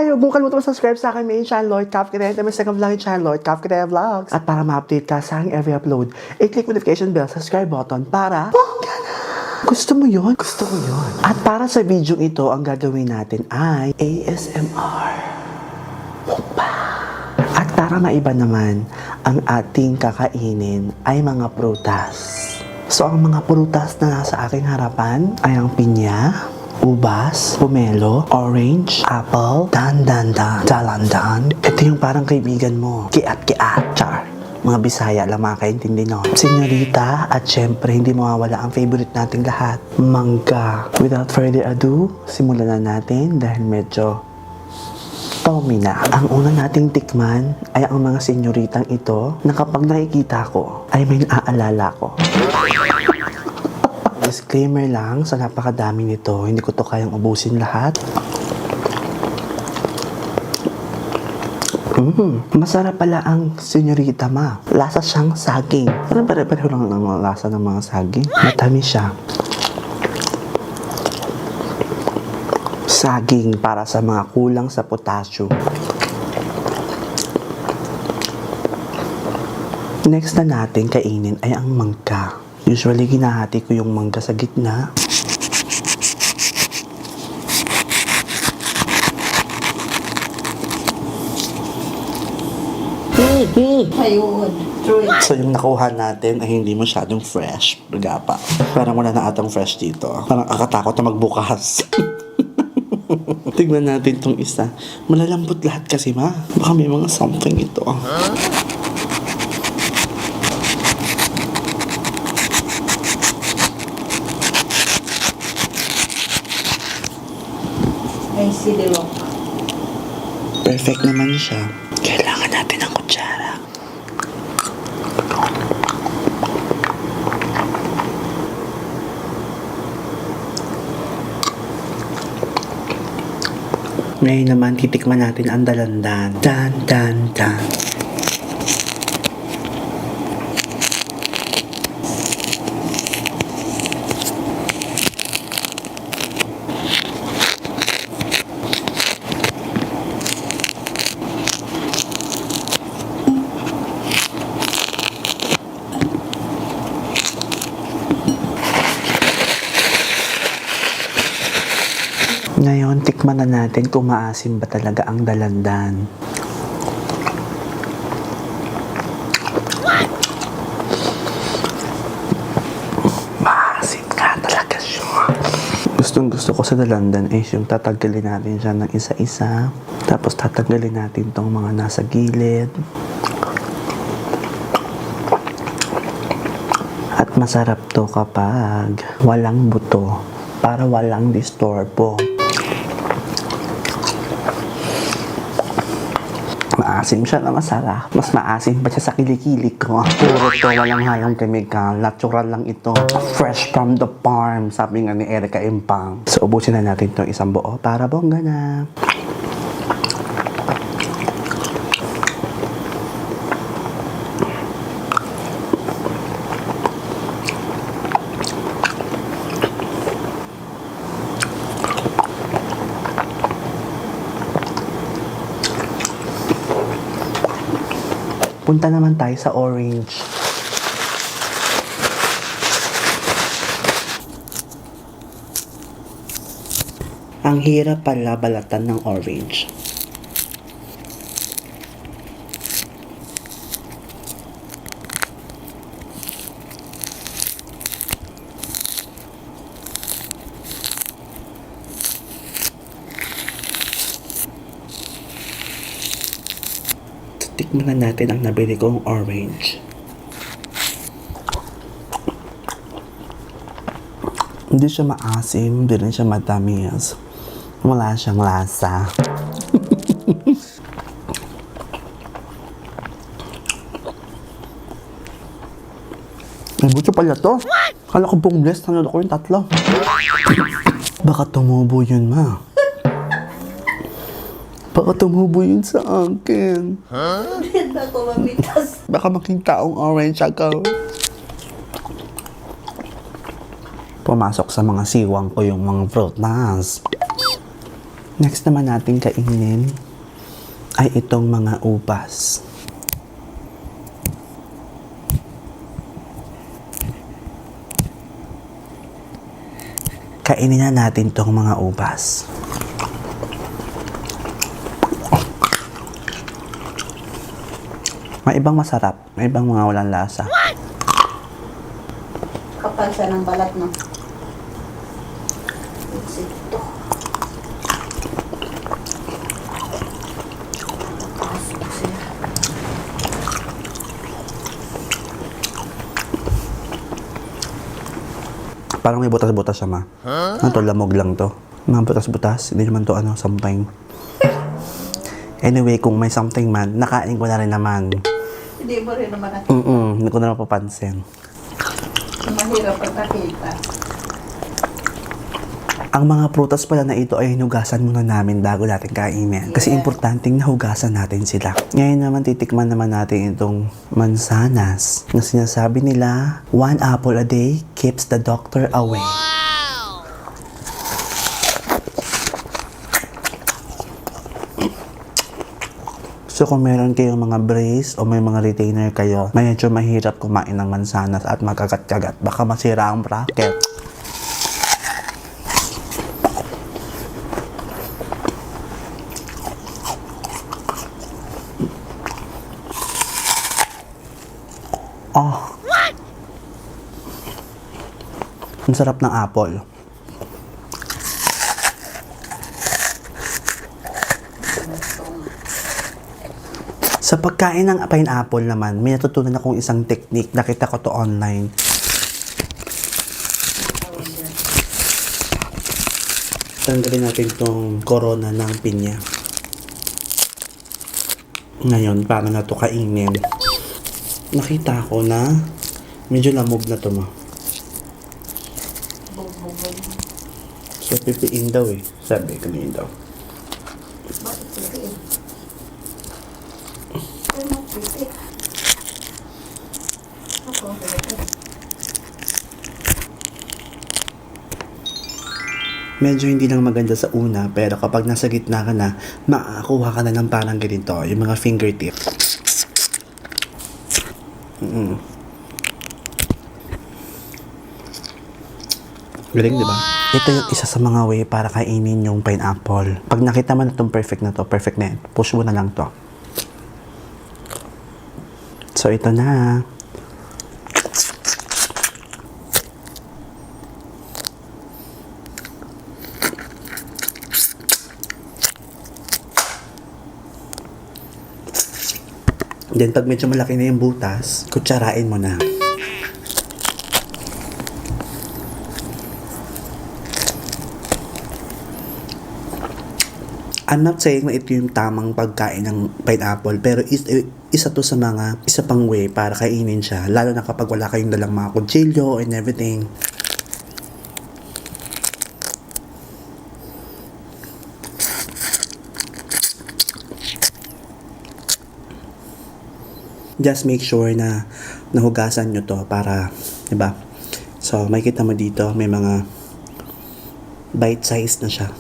Hi! Huwag mong kalimutan subscribe sa akin main channel, Lloyd Cap Kinaya, at may second vlog channel, Lloyd Cap Kinaya Vlogs. At para ma-update ka sa aking every upload, i-click notification bell, subscribe button para bongga na! Gusto mo yun? Gusto ko yun. At para sa video ito, ang gagawin natin ay ASMR. Mukbang. At para maiba naman, ang ating kakainin ay mga prutas. So, ang mga prutas na nasa aking harapan ay ang pinya, ubas, pomelo, orange, apple, dalandan. Ito yung parang kaibigan mo. Kiat, char. Mga Bisaya lang makakaintindi no. Senyorita, at syempre hindi mawawala ang favorite nating lahat, mangga. Without further ado, simulan na natin dahil medyo Tommy na. Ang una nating tikman ay ang mga senyoritang ito na kapag nakikita ko ay may naaalala ko. Disclaimer lang, sa napakadami nito, hindi ko to kayang ubusin lahat. Masarap pala ang senyorita ma. Lasa siyang saging. Parang pare-pareho lang ang lasa ng mga saging. Matamis siya. Saging para sa mga kulang sa potassium. Next na natin kainin ay ang mangga. Usually, ginahati ko yung mangga sa gitna. Ayun, true. So, yung nakuha natin ay hindi masyadong fresh. Bagapa. Parang wala na atang fresh dito. Parang akatakot na magbukas. Tignan natin tong isa. Malalambot lahat kasi ma. Baka may mga something ito. Ay, sililok. Perfect naman siya. Kailangan natin ng kutsara. Ngayon naman, titikman natin ang dalandan. Dan. Ngayon, tikman na natin kung maasim ba talaga ang dalandan. Maasim nga talaga siya. Gustong-gusto ko sa dalandan is yung tatanggalin natin siya ng isa-isa. Tapos tatanggalin natin tong mga nasa gilid. At masarap to kapag walang buto. Para walang disturbo. Maasim siya na masarap. Mas maasim pa siya sa kilikili ko. Puro to, walang halang chemical. Natural lang ito. Fresh from the farm, sabi nga ni Erica Impang. So, ubusin na natin itong isang buo para bongga na. Punta naman tayo sa orange. Ang hirap pala balatan ng orange. Tikman na natin ang nabili kong orange. Hindi siya maasim, hindi rin siya matamis. Wala siyang lasa. Ay, buto pala to. Kala ko boneless, nanood ko yung tatlo. Baka tumubo yun, ma. Baka tumubo yun sa akin. Hindi na ako mamitas. Baka maging taong orange ako. Pumasok sa mga siwang ko yung mga prutas. Next naman natin kainin ay itong mga ubas. Kainin na natin itong mga ubas. May ibang masarap, may ibang mga walang lasa. Kapal siya ng balat, no? Ito. Pasok siya. Parang may butas-butas siya, ma. Ano to, lamog lang to. Mga butas-butas, hindi naman to something. Anyway, kung may something man, nakain ko na rin naman. Hindi mo rin naman nakita. Hindi ko na napapansin. Mahirap ang nakita. Ang mga prutas pala na ito ay hinugasan muna namin bago natin kainin. Kasi Yeah. importanteng nahugasan natin sila. Ngayon naman titikman naman natin itong mansanas na sinasabi nila, 1 apple a day keeps the doctor away. So kung meron kayong mga brace o may mga retainer kayo, medyo mahirap kumain ng mansanas at magkagat-kagat. Baka masira ang bracket. Oh. Ang sarap ng apple. Sa pagkain ng pineapple naman, may natutunan akong isang technique. Nakita ko to online. Tanggalin natin tong corona ng pinya. Ngayon, paano na to kainin? Nakita ko na medyo lamog na to, ma. Bugbugod. So, pipiin daw eh. Sabi ko niya daw. Bakit piti? Ano piti? Ako, piti. Medyo hindi lang maganda sa una, pero kapag nasa gitna ka na, makakuha ka na ng parang ganito, yung mga fingertip. Galing, di ba? Ito yung isa sa mga way para kainin yung pineapple. Pag nakita mo na itong perfect na to, perfect na yan. Push mo na lang to. So, ito na. Then, pag medyo malaki na yung butas, kutsarain mo na. I'm not saying na ito yung tamang pagkain ng pineapple, pero isa to sa mga, isa pang way para kainin siya, lalo na kapag wala kayong dalang mga kutsilyo and everything. Just make sure na nahugasan nyo to para, diba? So, makikita mo dito, may mga bite size na siya.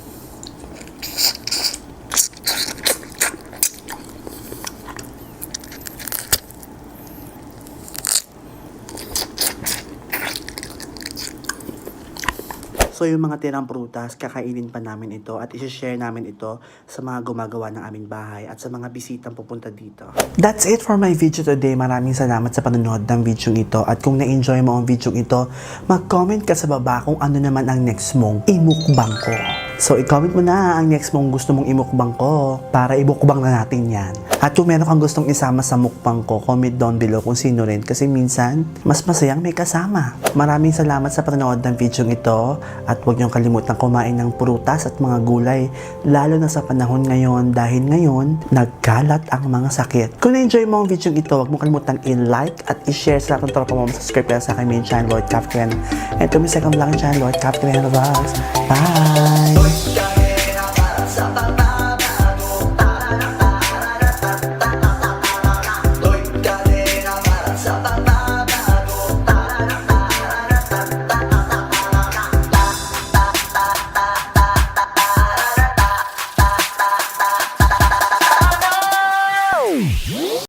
So yung mga tirang prutas, kakainin pa namin ito at isi-share namin ito sa mga gumagawa ng aming bahay at sa mga bisitang pupunta dito. That's it for my video today. Maraming salamat sa panonood ng video ito at kung na-enjoy mo ang video ito, mag-comment ka sa baba kung ano naman ang next mong imukbang ko. So i-comment mo na ang next mong gusto mong imukbang ko para ibukbang na natin yan. At kung meron kang gustong isama sa mukbang ko, comment down below kung sino rin kasi minsan, mas masayang may kasama. Maraming salamat sa panonood ng video ito at huwag niyong kalimutan kumain ng prutas at mga gulay lalo na sa panahon ngayon dahil ngayon, nagkalat ang mga sakit. Kung na-enjoy mo ang video ito, huwag mo kalimutan i-like at i-share sa aking tropa mo, subscribe ka sa aking main channel, Lloyd Captain. And to my second vlogging channel, Lloyd Captain Vlogs. Bye!